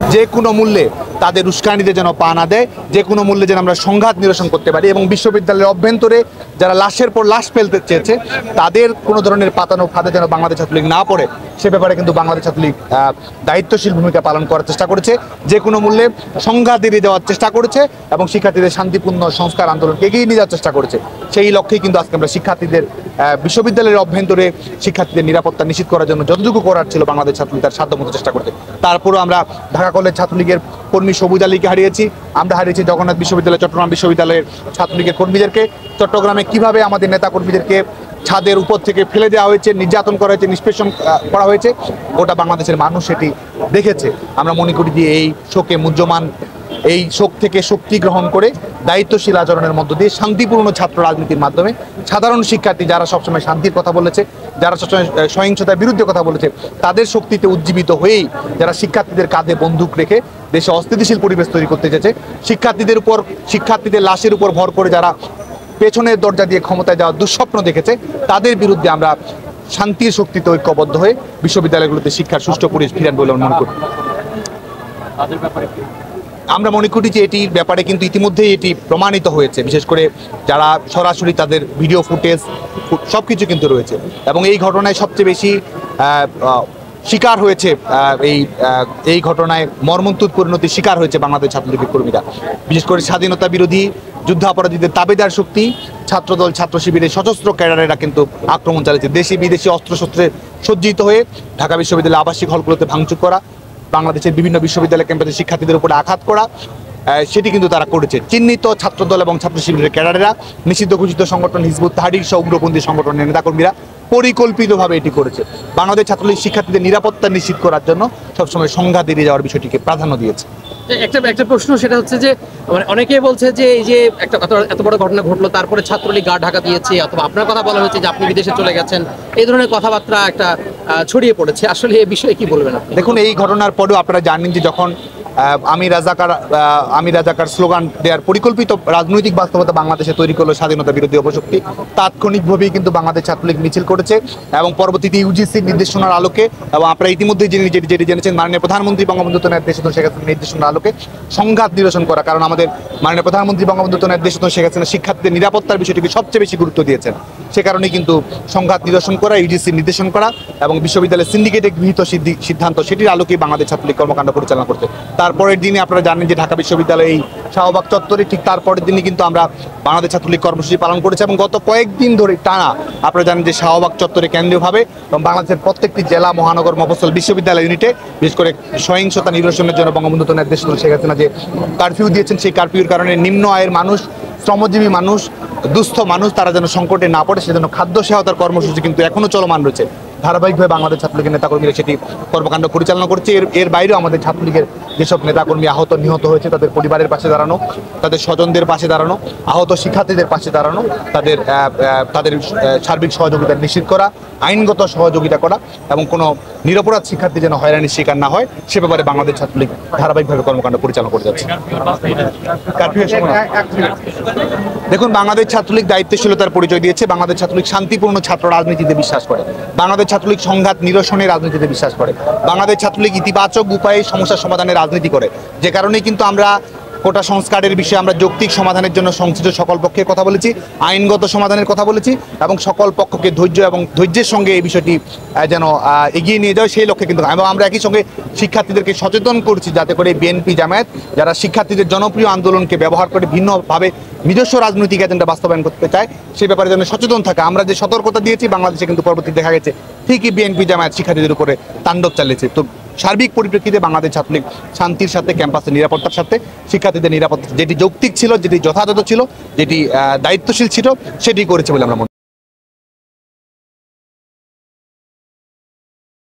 যে কোনো মূল্যে তাদের উস্কানিতে যেন পা না দেয়, যে কোনো মূল্যে যেন আমরা সংঘাত নিরসন করতে পারি এবং বিশ্ববিদ্যালয়ের অভ্যন্তরে যারা লাশের পর লাশ ফেলতে চেয়েছে তাদের কোনো ধরনের পাতানো ফাঁদে যেন বাংলাদেশ ছাত্রলীগ না পড়ে, সে ব্যাপারে কিন্তু বাংলাদেশ ছাত্রলীগ দায়িত্বশীল ভূমিকা পালন করার চেষ্টা করেছে, যে কোনো মূল্যে সংঘাত এড়িয়ে দেওয়ার চেষ্টা করেছে এবং শিক্ষার্থীদের শান্তিপূর্ণ সংস্কার আন্দোলনকে এগিয়ে নিয়ে যাওয়ার চেষ্টা করেছে। সেই লক্ষ্যেই কিন্তু আজকে আমরা শিক্ষার্থীদের বিশ্ববিদ্যালয়ের অভ্যন্তরে শিক্ষার্থীদের নিরাপত্তা নিশ্চিত করার জন্য যতটুকু করার ছিল বাংলাদেশ ছাত্রলীগ তার সাধ্যমতো চেষ্টা করছে। তারপরও আমরা ঢাকা কলেজ ছাত্রলীগের কর্মী সবুজ আলীকে হারিয়েছি, আমরা হারিয়েছি জগন্নাথ বিশ্ববিদ্যালয়, চট্টগ্রাম বিশ্ববিদ্যালয়ের ছাত্রলীগের কর্মীদেরকে। চট্টগ্রামে কিভাবে আমাদের নেতা কর্মীদেরকে ছাদের উপর থেকে ফেলে দেওয়া হয়েছে, নির্যাতন করা হয়েছে, নিষ্পেষণ করা হয়েছে, গোটা বাংলাদেশের মানুষ সেটি দেখেছে। আমরা মনে করি যে এই শোকে মুহ্যমান, এই শোক থেকে শক্তি গ্রহণ করে দায়িত্বশীল আচরণের মধ্য দিয়ে শান্তিপূর্ণ ছাত্র রাজনীতির মাধ্যমে সাধারণ শিক্ষার্থী যারা সবসময় শান্তির কথা বলেছে, যারা সবসময় সহিংসতার বিরুদ্ধে কথা বলেছে, তাদের শক্তিতে উজ্জীবিত হয়েই যারা শিক্ষার্থীদের কাঁধে বন্দুক রেখে দেশে অস্থিতিশীল পরিবেশ তৈরি করতে চেয়েছে, শিক্ষার্থীদের লাশের উপর ভর করে যারা পেছনের দরজা দিয়ে ক্ষমতায় যাওয়ার দুঃস্বপ্ন দেখেছে, তাদের বিরুদ্ধে আমরা শান্তির শক্তিতে ঐক্যবদ্ধ হয়ে বিশ্ববিদ্যালয়গুলোতে শিক্ষার সুষ্ঠু পরিবেশ ফিরান বলে মনে করি। আমরা মনে করি যে এটির ব্যাপারে কিন্তু ইতিমধ্যেই এটি প্রমাণিত হয়েছে, বিশেষ করে যারা সরাসরি তাদের ভিডিও ফুটেজ সব কিছু কিন্তু রয়েছে এবং এই ঘটনায় সবচেয়ে বেশি শিকার হয়েছে, এই ঘটনায় মর্মন্তুদ পরিণতির শিকার হয়েছে বাংলাদেশ ছাত্রলীগের কর্মীরা। বিশেষ করে স্বাধীনতা বিরোধী যুদ্ধাপরাধীদের তাবেদার শক্তি ছাত্রদল, ছাত্র শিবিরের সশস্ত্র ক্যাডারেরা কিন্তু আক্রমণ চালিয়েছে। দেশি বিদেশি অস্ত্রশস্ত্রে সজ্জিত হয়ে ঢাকা বিশ্ববিদ্যালয়ের আবাসিক হলগুলোতে ভাঙচুর করা, বাংলাদেশের বিভিন্ন বিশ্ববিদ্যালয় ক্যাম্পাসে শিক্ষার্থীদের উপরে আঘাত করা, সেটি কিন্তু তারা করেছে। চিহ্নিত ছাত্রদল এবং ছাত্র শিবিরের ক্যাডারেরা, নিষিদ্ধ ঘোষিত সংগঠন হিজবুত তাহরির সহ উগ্রপন্থী সংগঠনের নেতাকর্মীরা পরিকল্পিতভাবে এটি করেছে। বাংলাদেশ ছাত্রলীগ শিক্ষার্থীদের নিরাপত্তা নিশ্চিত করার জন্য সবসময় সংঘাত এড়িয়ে যাওয়ার বিষয়টিকে প্রাধান্য দিয়েছে। একটা প্রশ্ন, সেটা হচ্ছে যে মানে অনেকেই বলছে যে এই যে একটা এত বড় ঘটনা ঘটলো, তারপরে ছাত্রলীগ গা ঢাকা দিয়েছে, অথবা আপনার কথা বলা হয়েছে যে আপনি বিদেশে চলে গেছেন, এই ধরনের কথাবার্তা একটা ছড়িয়ে পড়েছে। আসলে এই বিষয়ে কি বলবেন আপনি? দেখুন, এই ঘটনার পরেও আপনারা জানেন যে যখন আমি রাজাকার স্লোগান দেওয়ার পরিকল্পিত রাজনৈতিক বাস্তবতা বাংলাদেশে তৈরি করলো স্বাধীনতা বিরোধী অপশক্তি, তাৎক্ষণিকভাবেই কিন্তু বাংলাদেশ ছাত্রলীগ মিছিল করেছে এবং পরবর্তীতে ইউজিসির নির্দেশনার আলোকে এবং আপনারা ইতিমধ্যেই যেটি জেনেছেন, মাননীয় প্রধানমন্ত্রী বঙ্গবন্ধু শেখ হাসিনার নির্দেশনার আলোকে সংঘাত নিরসন করা। কারণ আমাদের মাননীয় প্রধানমন্ত্রী বঙ্গবন্ধু শেখ হাসিনা শিক্ষার্থীদের নিরাপত্তার বিষয়টিকে সবচেয়ে বেশি গুরুত্ব দিয়েছেন। সে কারণে কিন্তু সংঘাত নিরসন করা, ইউজিসির নির্দেশন করা এবং বিশ্ববিদ্যালয়ের সিন্ডিকেটে গৃহীত সিদ্ধান্ত, সেটির আলোকেই বাংলাদেশ ছাত্রলীগ কর্মকাণ্ড পরিচালনা করছে। তারপরের দিনে আপনারা জানেন যে ঢাকা বিশ্ববিদ্যালয়ে এই শাহবাগ চত্বরে ঠিক তারপরের দিনই কিন্তু আমরা বাংলাদেশ ছাত্রলীগ কর্মসূচি পালন করেছি এবং গত কয়েকদিন ধরে টানা আপনারা জানেন যে শাহবাগ চত্বরে কেন্দ্রীয়ভাবে এবং বাংলাদেশের প্রত্যেকটি জেলা, মহানগর, মফস্বল বিশ্ববিদ্যালয় ইউনিটে বিশেষ করে সহিংসতা নিরসনের জন্য বঙ্গবন্ধু শেখ হাসিনা যে কারফিউ দিয়েছেন, সেই কারফিউর কারণে নিম্ন আয়ের মানুষ, শ্রমজীবী মানুষ, দুস্থ মানুষ তারা যেন সংকটে না পড়ে সেজন্য খাদ্য সহায়তার কর্মসূচি কিন্তু এখনো চলমান রয়েছে। ধারাবাহিকভাবে বাংলাদেশ ছাত্রলীগের নেতাকর্মীরা সেটি কর্মকাণ্ড পরিচালনা করছে। এর বাইরেও আমাদের ছাত্রলীগের যেসব নেতাকর্মী আহত নিহত হয়েছে তাদের পরিবারের পাশে দাঁড়ানো, তাদের স্বজনদের পাশে দাঁড়ানো, আহত শিক্ষার্থীদের পাশে দাঁড়ানো, তাদের সার্বিক সহযোগিতা নিশ্চিত করা, আইনগত সহযোগিতা করা এবং কোনো নিরপরাধ শিক্ষার্থী যেন হয়রানির শিকার না হয় সে ব্যাপারে বাংলাদেশ ছাত্রলীগ ধারাবাহিকভাবে কর্মকাণ্ড পরিচালনা করে যাচ্ছে। দেখুন, বাংলাদেশ ছাত্রলীগ দায়িত্বশীলতার পরিচয় দিয়েছে। বাংলাদেশ ছাত্রলীগ শান্তিপূর্ণ ছাত্র রাজনীতিতে বিশ্বাস করে। বাংলাদেশ ছাত্রলীগ সংঘাত নিরসনের রাজনীতিতে বিশ্বাস করে। বাংলাদেশ ছাত্রলীগ ইতিবাচক উপায়ে সমস্যা সমাধানের রাজনীতি করে। যে কারণেই কিন্তু আমরা কোটা সংস্কারের বিষয়ে আমরা যৌক্তিক সমাধানের জন্য সংশ্লিষ্ট সকল পক্ষের কথা বলেছি, আইনগত সমাধানের কথা বলেছি এবং সকল পক্ষকে ধৈর্যের সঙ্গে এই বিষয়টি যেন এগিয়ে নিয়ে যায় সেই লক্ষ্যে কিন্তু এবং আমরা একই সঙ্গে শিক্ষার্থীদেরকে সচেতন করছি যাতে করে বিএনপি জামায়াত যারা শিক্ষার্থীদের জনপ্রিয় আন্দোলনকে ব্যবহার করে ভিন্নভাবে নিজস্ব রাজনৈতিক এজেন্ডা বাস্তবায়ন করতে চায় সেই ব্যাপারে যেন সচেতন থাকে। আমরা যে সতর্কতা দিয়েছি বাংলাদেশে কিন্তু পরবর্তী দেখা গেছে ঠিকই বিএনপি জামায়াত শিক্ষার্থীদের উপরে তাণ্ডব চালিয়েছে। তো সার্বিক পরিপ্রেক্ষিতে বাংলাদেশ ছাত্রলীগ শান্তির সাথে, ক্যাম্পাসের নিরাপত্তার সাথে, শিক্ষার্থীদের নিরাপত্তা যেটি যৌক্তিক ছিল, যেটি যথাযথ ছিল, যেটি দায়িত্বশীল ছিল সেটি করেছে বলে আমরা মনে করি।